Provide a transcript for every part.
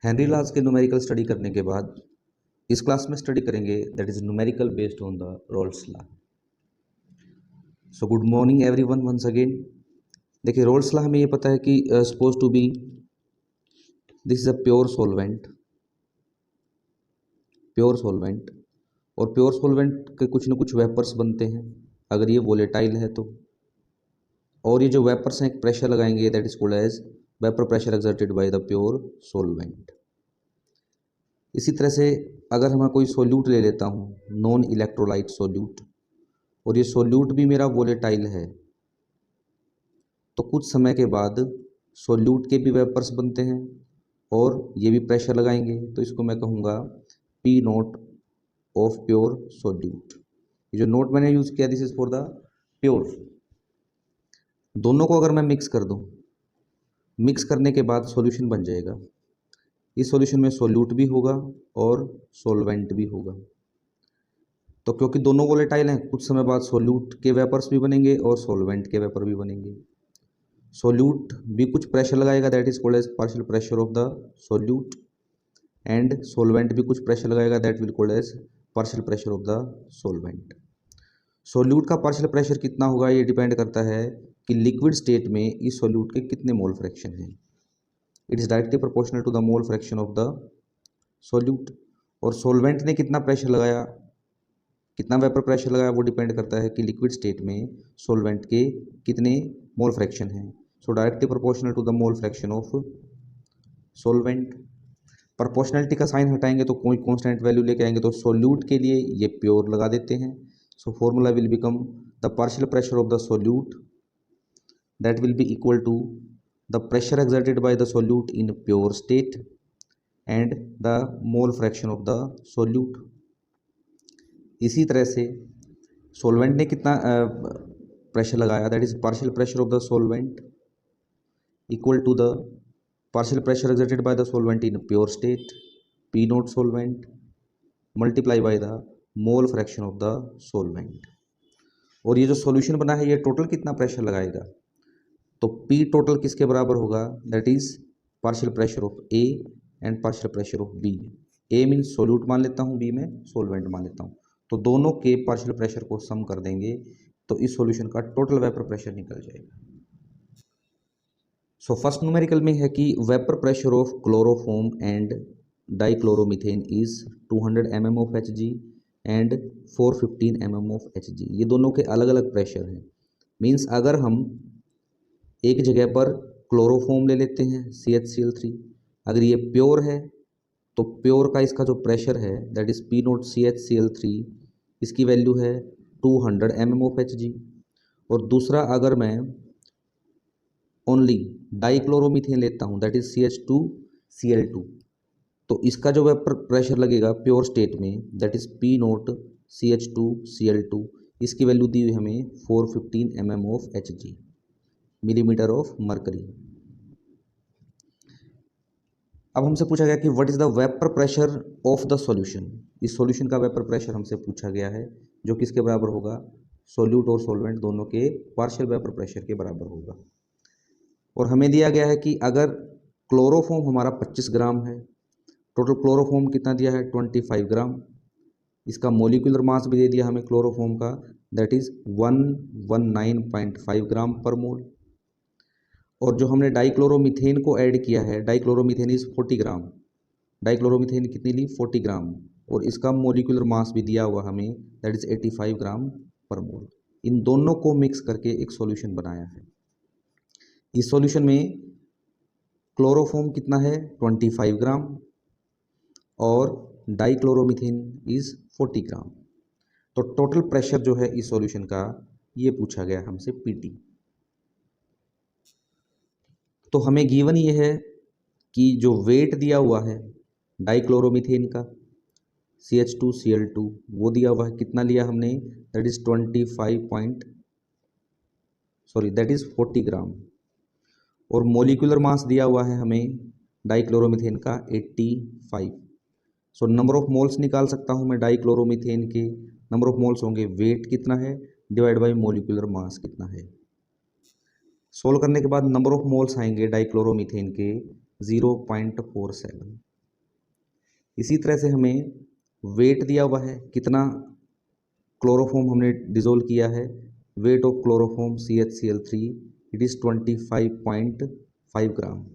Henry लाज के numerical study करने के बाद इस क्लास में स्टडी करेंगे that is numerical based on the Raoult's law. So good morning everyone once again. देखिए रोल्स लॉ हमें ये पता है कि suppose to be this is a pure solvent और प्योर सॉल्वेंट के कुछ न कुछ वेपर्स बनते हैं अगर ये वोलेटाइल है तो, और ये जो वेपर्स हैं एक प्रेशर लगाएंगे that is called as vapour pressure exerted by the pure solvent. इसी तरह से अगर मैं कोई सोल्यूट ले लेता हूँ नॉन इलेक्ट्रोलाइट सोल्यूट, और ये सोल्यूट भी मेरा वोलेटाइल है, तो कुछ समय के बाद सोल्यूट के भी वेपर्स बनते हैं और ये भी प्रेशर लगाएंगे, तो इसको मैं कहूँगा P note of pure solute. ये जो नोट मैंने यूज़ किया this is for the pure. दोनों को अगर मैं मिक्स कर दूँ, मिक्स करने के बाद सॉल्यूशन बन जाएगा। इस सॉल्यूशन में सोल्यूट भी होगा और सॉल्वेंट भी होगा। तो क्योंकि दोनों वोलेटाइल हैं, कुछ समय बाद सोल्यूट के वेपर्स भी बनेंगे और सॉल्वेंट के वेपर भी बनेंगे। सोल्यूट भी कुछ प्रेशर लगाएगा that is called as partial pressure of the solute, and solvent भी कुछ प्रेशर लगाएगा that will called as partial pressure of the solvent. Solute का पार्शियल प्रेशर कितना होगा ये डिपेंड करता है कि लिक्विड स्टेट में इस सोल्यूट के कितने मोल फ्रैक्शन हैं। It is directly proportional to the mole fraction of the solute. और सॉल्वेंट ने कितना प्रेशर लगाया, कितना वेपर प्रेशर लगाया, वो डिपेंड करता है कि लिक्विड स्टेट में सॉल्वेंट के कितने मोल फ्रैक्शन हैं। So directly proportional to the mole fraction of solvent. Proportionality का साइन हटाएंगे तो कोई कांस्टेंट वैल्यू लेके आएंगे, तो सोल्यूट के लिए ये प्योर लगा देते हैं। So formula will become the partial pressure of the solute that will be equal to the pressure exerted by the solute in pure state and the mole fraction of the solute। इसी तरह से solvent ने कितना pressure लगाया that is partial pressure of the solvent equal to the partial pressure exerted by the solvent in pure state P naught solvent multiply by the mole fraction of the solvent. और ये जो solution बना है ये total कितना pressure लगाएगा, तो P total किसके बराबर होगा that is partial pressure of A and partial pressure of B। A means solute मान लेता हूँ, B में सॉल्वेंट मान लेता हूँ, तो दोनों के पार्शियल प्रेशर को सम कर देंगे तो इस सॉल्यूशन का टोटल वेपर प्रेशर निकल जाएगा। सो फर्स्ट न्यूमेरिकल में है कि vapour pressure of chloroform and dichloromethane is 200 mm of Hg and 415 mm of Hg। ये दोनों के अलग अलग प्रेशर हैं। मीन्स अगर हम एक जगह पर क्लोरोफॉर्म ले लेते हैं CHCl3, अगर ये प्योर है तो प्योर का इसका जो प्रेशर है that is P note CHCl3, इसकी वैल्यू है 200 mm ऑफ Hg। और दूसरा अगर मैं ओनली डाइक्लोरोमीथेन लेता हूँ दैट इज CH2Cl2, तो इसका जो वेपर प्रेशर लगेगा प्योर स्टेट में that is P note CH2Cl2, इसकी वैल्यू दी हुई हमें 415 mm of Hg, millimetre of mercury. अब हमसे पूछा गया कि what is the vapour pressure of the solution. इस सॉल्यूशन का वेपर प्रेशर हमसे पूछा गया है जो किसके बराबर होगा, सोल्यूट और सॉल्वेंट दोनों के पार्शियल वेपर प्रेशर के बराबर होगा। और हमें दिया गया है कि अगर क्लोरोफॉर्म हमारा 25 ग्राम है, टोटल क्लोरोफॉर्म कितना दिया है 25 ग्राम, इसका मोलिकुलर मास भी दे दिया हमें क्लोरोफॉर्म का दैट इज 119.5 ग्राम पर मोल। और जो हमने डाइक्लोरोमीथेन को ऐड किया है, डाइक्लोरोमीथेन इज 40 ग्राम, डाइक्लोरोमीथेन कितनी ली 40 ग्राम, और इसका मोलिकुलर मास भी दिया हुआ हमें दैट इज 85 ग्राम पर मोल। इन दोनों को मिक्स करके एक सॉल्यूशन बनाया है। इस सॉल्यूशन में क्लोरोफॉर्म कितना है 25 ग्राम और डाइक्लोरोमीथेन इज 40 ग्राम। तो टोटल प्रेशर जो है इस सॉल्यूशन का ये पूछा गया हमसे PT। तो हमें गिवन ये है कि जो वेट दिया हुआ है डाइक्लोरोमीथेन का CH2Cl2 वो दिया हुआ है, कितना लिया हमने दैट इज 40 ग्राम, और मोलिकुलर मास दिया हुआ है हमें डाइक्लोरोमीथेन का 85। सो नंबर ऑफ मोल्स निकाल सकता हूँ मैं डाइक्लोरोमीथेन के, नंबर ऑफ मोल्स होंगे वेट कितना है डिवाइड बाई मोलिकुलर मास कितना है। सोल्व करने के बाद नंबर ऑफ मोल्स आएंगे डाइक्लोरोमीथेन के 0.47। इसी तरह से हमें वेट दिया हुआ है, कितना क्लोरोफॉर्म हमने डिजोल्व किया है, weight of chloroform CHCl3 it is 25.5 ग्राम,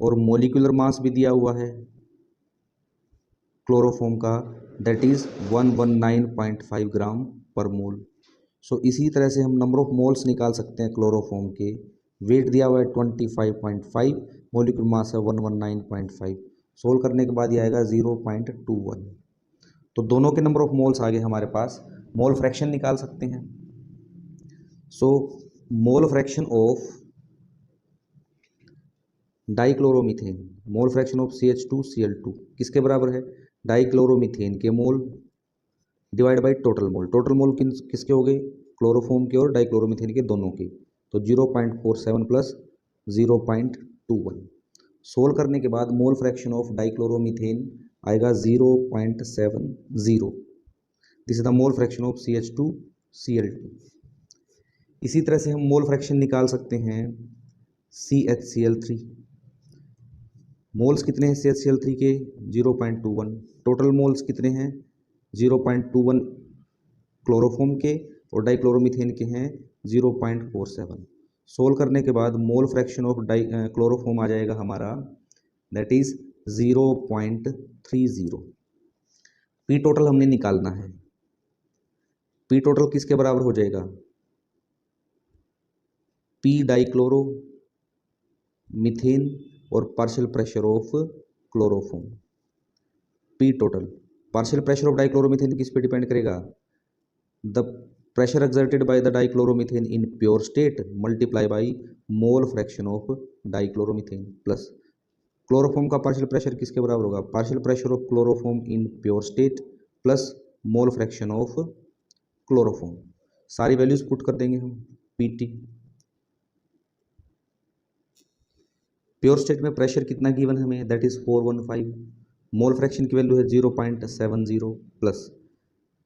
और मोलिकुलर मास भी दिया हुआ है क्लोरोफॉर्म का, दैट इज़ 119.5 ग्राम पर मोल। सो इसी तरह से हम नंबर ऑफ मोल्स निकाल सकते हैं क्लोरोफॉर्म के। वेट दिया हुआ है 25.5, मोलिकुलर मास है 119.5, सोल्व करने के बाद ये आएगा 0.21। तो दोनों के नंबर ऑफ मोल्स आ गए हमारे पास। मोल फ्रैक्शन निकाल सकते हैं। So mole fraction of dichloromethane, mole fraction of CH2Cl2 किसके बराबर है? डाइक्लोरोमीथेन के mole divide by total mole. Total mole किसके हो गए? क्लोरोफॉर्म के और डाइक्लोरोमीथेन के दोनों के। तो 0.47 प्लस 0.21। सोल्व करने के बाद मोल फ्रैक्शन ऑफ डाइक्लोरोमीथेन आएगा 0.70। This is the mole fraction of CH2Cl2। इसी तरह से हम मोल फ्रैक्शन निकाल सकते हैं CHCl3। मोल्स कितने हैं CHCl3 के? 0.21। टोटल मोल्स कितने हैं? 0.21 क्लोरोफॉर्म के और डाइक्लोरोमीथेन के हैं 0.47। सोल्व करने के बाद मोल फ्रैक्शन ऑफ क्लोरोफॉर्म आ जाएगा हमारा, दैट इज 0.30। पी टोटल हमने निकालना है। पी टोटल किसके बराबर हो जाएगा? पी डाइक्लोरो मीथेन और partial pressure of chloroform. P total, partial pressure of dichloromethane किस पे डिपेंड करेगा? The pressure exerted by the dichloromethane in pure state multiply by mole fraction of dichloromethane plus chloroform का partial pressure किसके बराबर होगा? Partial pressure of chloroform in pure state plus mole fraction of chloroform. सारी values put कर देंगे हम। PT pure state में pressure कितना गिवन हमें? That is 415। मोल फ्रैक्शन की वैल्यू है 0.70 प्लस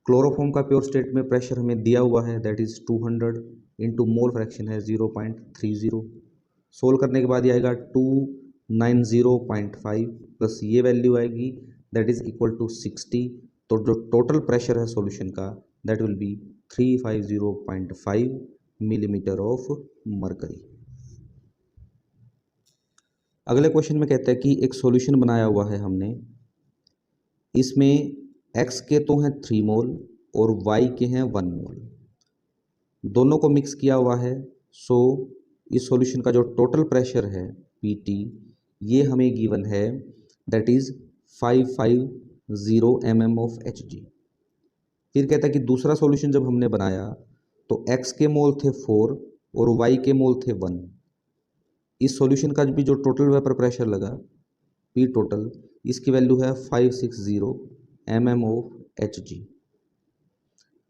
क्लोरोफॉर्म का प्योर स्टेट में प्रेशर हमें दिया हुआ है, that is 200 into mole fraction है 0.30। सोल्व करने के बाद ये आएगा 290.5 प्लस ये वैल्यू आएगी दैट इज इक्वल टू 60। तो जो टोटल प्रेशर है सॉल्यूशन का that will B 350.5 millimetre of mercury. अगले क्वेश्चन में कहता है कि एक सॉल्यूशन बनाया हुआ है हमने, इसमें x के तो हैं 3 मोल और y के हैं 1 मोल, दोनों को मिक्स किया हुआ है। सो इस सॉल्यूशन का जो टोटल प्रेशर है PT ये हमें गिवन है, that is 550 mm of Hg। फिर कहता है कि दूसरा सॉल्यूशन जब हमने बनाया तो x के मोल थे 4 और y के मोल थे 1। इस सॉल्यूशन का भी जो टोटल वेपर प्रेशर लगा P टोटल, इसकी वैल्यू है 560 mm ऑफ Hg।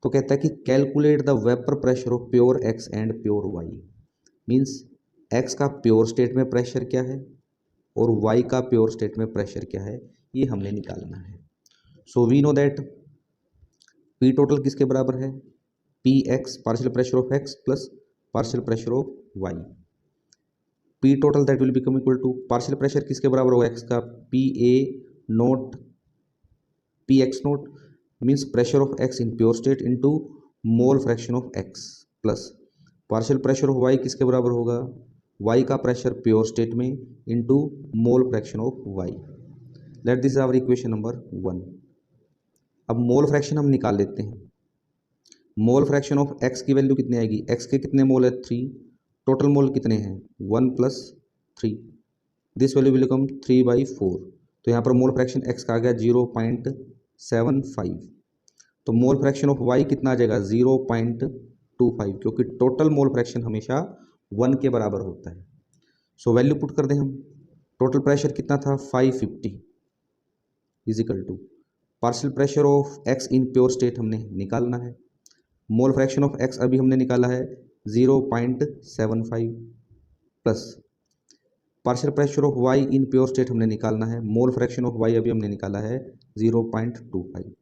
तो कहता है कि calculate the vapour pressure of pure x and pure y। Means x का प्योर स्टेट में प्रेशर क्या है और y का प्योर स्टेट में प्रेशर क्या है, ये हमने निकालना है। So we know that P total किसके बराबर है? Px partial pressure of x plus partial pressure of y। P total that will become equal to partial pressure किसके बराबर होगा x का? PA naught Px naught means pressure of x in pure state into mole fraction of x plus partial pressure of y किसके बराबर होगा? y का pressure pure state में into mole fraction of y। Let this our equation number 1। अब mole fraction हम निकाल लेते हैं। मोल फ्रैक्शन ऑफ x की वैल्यू कितनी आएगी? x के कितने मोल है? 3। टोटल मोल कितने हैं? 1 plus 3। This value will become 3/4। तो यहाँ पर मोल फ्रैक्शन x का आ गया 0.75। तो मोल फ्रैक्शन ऑफ y कितना आ जाएगा? 0.25, क्योंकि टोटल मोल फ्रैक्शन हमेशा 1 के बराबर होता है। सो वैल्यू पुट कर दें हम। टोटल प्रेशर कितना था? 550 is equal to partial pressure of x in pure state हमने निकालना है। मोल फ्रैक्शन ऑफ x अभी हमने निकाला है 0.75 plus partial pressure of y in pure state हमने निकालना है। मोल फ्रैक्शन ऑफ y अभी हमने निकाला है 0.25।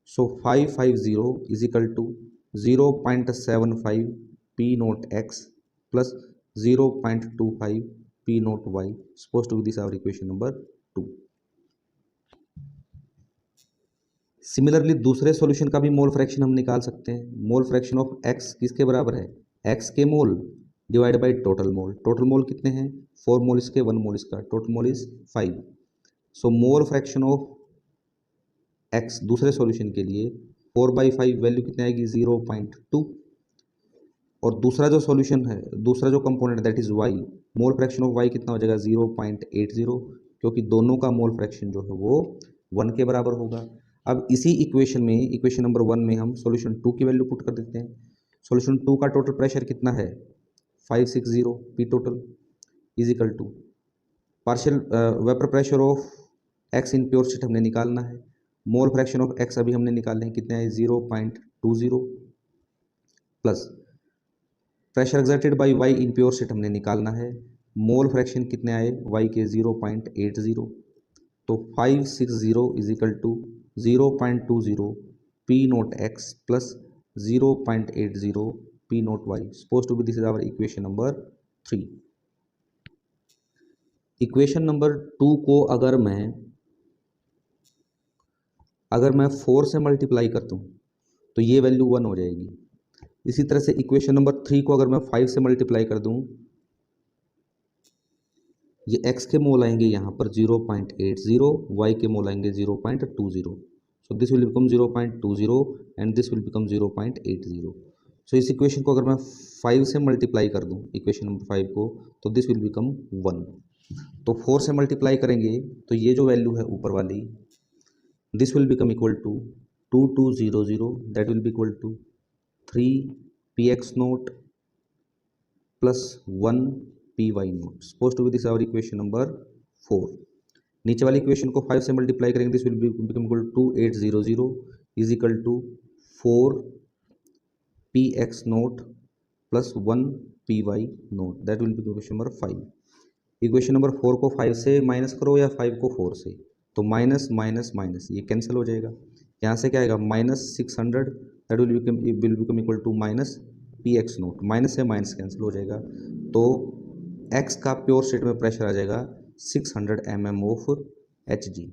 So 550 is equal to 0.75 P naught x plus 0.25 P naught y। Suppose to be this our equation number 2। Similarly दूसरे सॉल्यूशन का भी मोल फ्रैक्शन हम निकाल सकते हैं। मोल फ्रैक्शन ऑफ एक्स किसके बराबर है, एक्स के mole divide by total mole. Total मोल कितने हैं, 4 मोल इसके 1 मोल इसका, total mole is 5। So mole fraction of x दूसरे सॉल्यूशन के लिए 4/5 वैल्यू कितनी आएगी 0.2। और दूसरा जो सॉल्यूशन है, दूसरा जो component that is y, mole fraction of y कितना हो जाएगा 0.80, क्योंकि दोनों का मोल फ्रैक्शन जो है वो 1 के बराबर होगा। अब इसी इक्वेशन में, इक्वेशन नंबर 1 में हम सॉल्यूशन 2 की वैल्यू पुट कर देते हैं। सॉल्यूशन 2 का टोटल प्रेशर कितना है 560 P total is equal to partial vapour pressure of x in pure state हमने निकालना है। मोल फ्रैक्शन ऑफ एक्स अभी हमने निकालने हैं, कितने है 0.20 plus pressure exerted by y in pure state हमने निकालना है। मोल फ्रैक्शन कितने आए वाई के 0.80, तो 560 is equal to 0.20 P naught x plus 0.80 P naught y. Suppose to be this is our equation number 3। Equation number 2 को अगर मैं 4 से मल्टीप्लाई कर दूं तो ये वैल्यू 1 हो जाएगी। इसी तरह से इक्वेशन नंबर 3 को अगर मैं 5 से मल्टीप्लाई कर दूं, ये x के मोल आएंगे यहाँ पर 0.80, y के मोल आएंगे 0.20। So this will become 0.20 and this will become 0.80। सो इस इक्वेशन को अगर मैं 5 से मल्टीप्लाई कर दूं, इक्वेशन नंबर 5 को, तो दिस विल बिकम 1। तो 4 से मल्टीप्लाई करेंगे तो ये जो वैल्यू है ऊपर वाली, this will become equal to 2200, that will be equal to 3 px naught plus 1 py naught. Suppose to be this our equation number 4। नीचे वाली इक्वेशन को 5 से मल्टीप्लाई करेंगे, this will become equal to 2800 is equal to 4 px naught plus 1 py naught, that will be equation number 5। Equation number 4 को 5 से minus करो या 5 को 4 से, तो माइनस माइनस माइनस ये कैंसिल हो जाएगा। यहाँ से क्या आएगा -600, that will become equal to minus P x naught. Minus से माइनस कैंसिल हो जाएगा, तो एक्स का प्योर स्टेट में प्रेशर आ जाएगा 600 mm ऑफ Hg।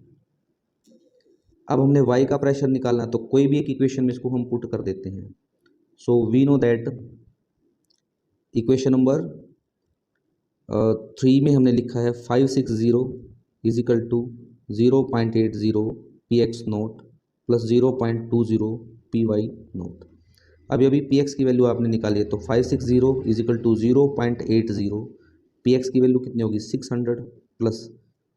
अब हमने वाई का प्रेशर निकालना है, तो कोई भी एक इक्वेशन में इसको हम पुट कर देते हैं। So we know that equation number 3 में हमने लिखा है 560 is equal to 0.80 P x naught plus 0.20 P y naught. अभी पी एक्स की वैल्यू आपने निकाली है, तो 560 is equal to 0.80 P x की वैल्यू कितनी होगी 600 प्लस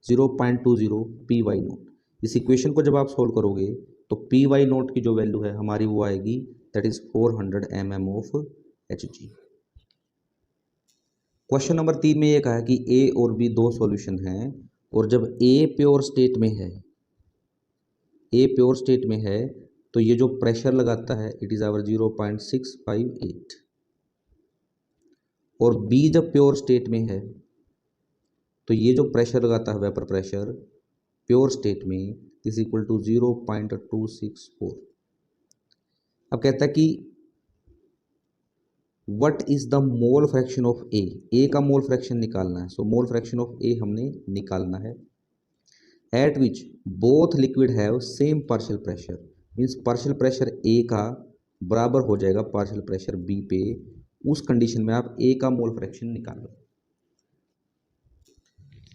0.20 पी वाई नोट। इस इक्वेशन को जब आप सोल्व करोगे तो पी वाई नोट की जो वैल्यू है हमारी वो आएगी that is 400 mm of Hg। Question number 3 में ये कहा है कि ए और बी दो सॉल्यूशन हैं, और जब ए प्योर स्टेट में है, ए प्योर स्टेट में है, तो ये जो प्रेशर लगाता है इट इज आवर 0.658, और बी जब प्योर स्टेट में है तो ये जो प्रेशर लगाता है वेपर प्रेशर प्योर स्टेट में इज इक्वल टू 0.264। अब कहता है कि what is the mole fraction of A का मोल फ्रैक्शन निकालना है। सो मोल फ्रैक्शन ऑफ ए हमने निकालना है, at which both liquid have same partial pressure, means partial pressure A का बराबर हो जाएगा पार्शियल प्रेशर बी पे। उस कंडीशन में आप ए का मोल फ्रैक्शन निकालो।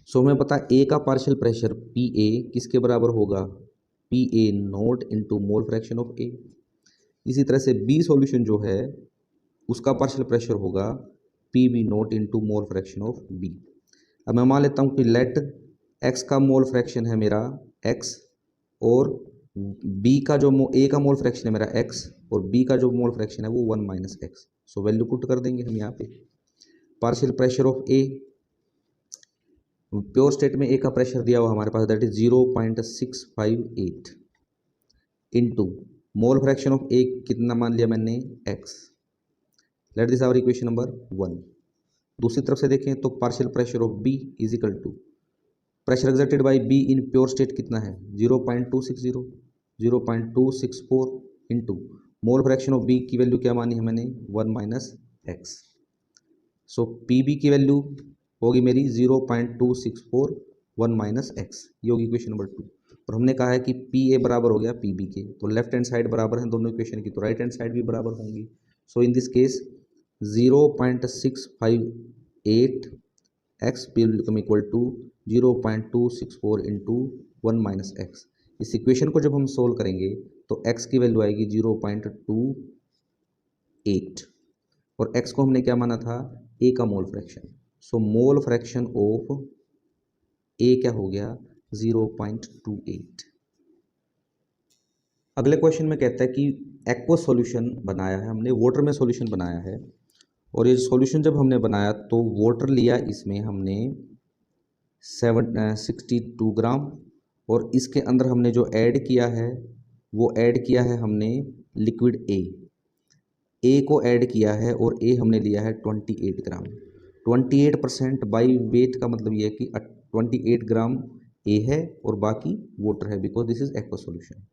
सो हमें पता है ए का पार्शियल प्रेशर पी ए किसके बराबर होगा, P A naught into mole fraction of A. इसी तरह से बी सॉल्यूशन जो है उसका पार्शियल प्रेशर होगा P B naught into mole fraction of B. अब मैं मान लेता हूँ कि लेट एक्स का मोल फ्रैक्शन है मेरा एक्स, और बी का जो ए का मोल फ्रैक्शन है मेरा एक्स, और बी का जो मोल फ्रैक्शन है वो 1 minus x. So value put कर देंगे हम यहाँ पे। Partial pressure of A, pure state में ए का प्रेशर दिया हुआ हमारे पास that is 0.658 into mole fraction of A कितना मान लिया मैंने x. Let this our equation number 1। दूसरी तरफ से देखें तो partial pressure of B is equal to pressure exerted by B in pure state कितना है 0.264 into mole fraction of B की वैल्यू क्या मानी है मैंने 1 माइनस एक्स। सो पी बी की वैल्यू होगी मेरी 0.264 1 माइनस एक्स, ये होगी इक्वेशन नंबर 2। और हमने कहा है कि पी ए बराबर हो गया पी बी के, तो लेफ्ट हैंड साइड बराबर है दोनों इक्वेशन की, तो राइट हैंड साइड भी बराबर होंगी। So in this case 0.658 x will become equal to 0.264 into 1 minus x. इस इक्वेशन को जब हम सोल्व करेंगे तो x की वैल्यू आएगी 0.28 और x को हमने क्या माना था, a का mole fraction. So mole fraction of a क्या हो गया 0.28। अगले क्वेश्चन में कहता है कि एक्वा सॉल्यूशन बनाया है हमने, वाटर में सॉल्यूशन बनाया है, और ये सॉल्यूशन जब हमने बनाया तो वाटर लिया इसमें हमने 62 ग्राम, और इसके अंदर हमने जो ऐड किया है वो ऐड किया है हमने लिक्विड ए को ऐड किया है, और ए हमने लिया है 28 ग्राम। 28% बाई वेट का मतलब ये है कि 28 ग्राम ए है और बाकी वाटर है, because this is aqua solution.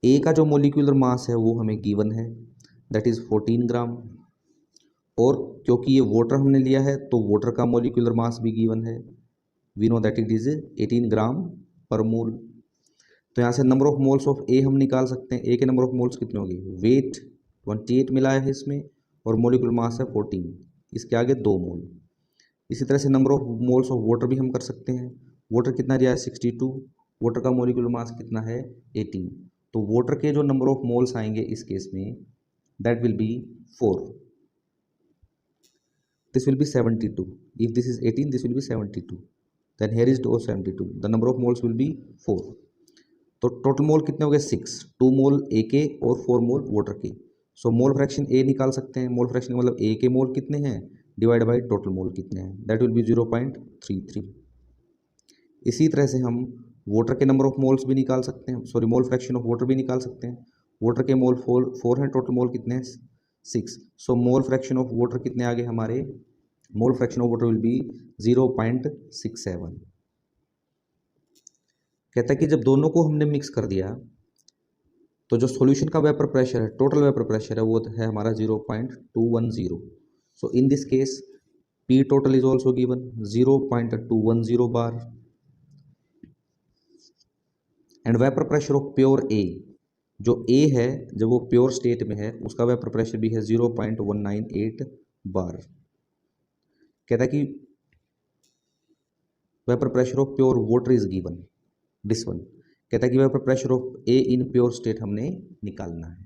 A का जो मोलिकुलर मास है वो हमें गिवन है, दैट इज़ 14 ग्राम, और क्योंकि ये वाटर हमने लिया है तो वाटर का मोलिकुलर मास भी गिवन है, we know that it is 18 gram per mole. तो यहाँ से number of moles of A हम निकाल सकते हैं। ए के नंबर ऑफ मोल्स कितने होंगे, वेट 28 मिलाया है इसमें और मोलिकुलर मास है 14, इसके आगे 2 मोल। इसी तरह से number of moles of water भी हम कर सकते हैं। वाटर कितना दिया है 62, वाटर का मोलिकुलर मास कितना है 18, तो वाटर के जो नंबर ऑफ मोल्स आएंगे इस केस में that will B 4, this will be 72, if this is 18 this will be 72, then here is 72, the number of moles will be 4। तो टोटल मोल कितने हो गए 6, 2 मोल ए के और 4 मोल वाटर के। सो मोल फ्रैक्शन ए निकाल सकते हैं, मोल फ्रैक्शन मतलब ए के मोल कितने हैं डिवाइड बाई टोटल मोल कितने हैं, दैट विल बी 0.33। इसी तरह से हम वाटर के नंबर ऑफ मोल्स भी निकाल सकते हैं, sorry mole fraction of water भी निकाल सकते हैं। वाटर के मोल 4 हैं, टोटल मोल कितने हैं 6। सो मोल फ्रैक्शन ऑफ वाटर कितने आ गए हमारे, मोल fraction of water will be 0.67। कहता है कि जब दोनों को हमने मिक्स कर दिया तो जो सॉल्यूशन का वेपर प्रेशर है, टोटल वेपर प्रेशर है, वो है हमारा 0.210। So in this case P total is also given 0.210 bar, and vapour pressure of pure A, जो ए है जब वो प्योर स्टेट में है उसका वेपर प्रेशर भी है 0.198 बार। कहता है कि vapour pressure of pure water is given this one. कहता है कि vapour pressure of A in pure state हमने निकालना है।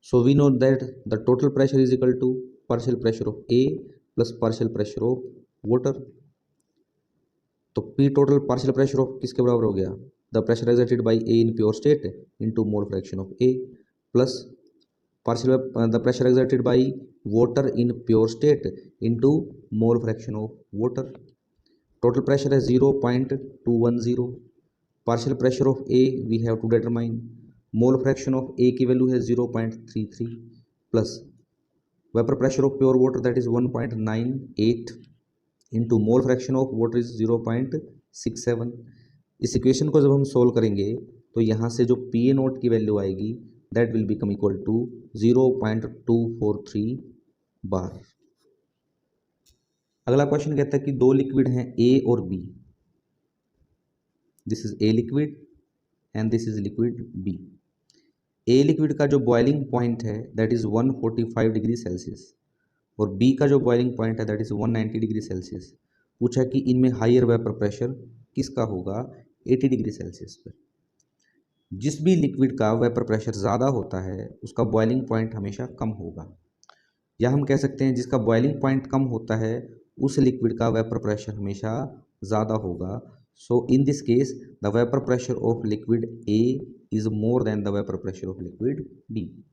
So we know that the total pressure is equal to partial pressure of A plus partial pressure of water. तो P total partial pressure of किसके बराबर हो गया, the pressure exerted by A in pure state into mole fraction of A plus partial the pressure exerted by water in pure state into mole fraction of water. Total pressure है 0.210, partial pressure of A we have to determine, mole fraction of A की value है 0.33 plus vapour pressure of pure water that is 1.98 into mole fraction of water is 0.67। इस equation को जब हम solve करेंगे तो यहाँ से जो पी ए नोट की वैल्यू आएगी that will become equal to 0.243 bar. अगला क्वेश्चन कहता है कि दो लिक्विड हैं ए और B, this is A liquid and this is liquid B. A liquid का जो बॉइलिंग पॉइंट है दैट इज 145 डिग्री सेल्सियस और बी का जो बॉइलिंग पॉइंट है दैट इज 190 डिग्री सेल्सियस। पूछा कि इनमें हायर वेपर प्रेशर किसका होगा 80 डिग्री सेल्सियस पर। जिस भी लिक्विड का वेपर प्रेशर ज़्यादा होता है उसका बॉइलिंग पॉइंट हमेशा कम होगा, या हम कह सकते हैं जिसका बॉइलिंग पॉइंट कम होता है उस लिक्विड का वेपर प्रेशर हमेशा ज़्यादा होगा। So in this case the vapour pressure of liquid A is more than the vapour pressure of liquid B.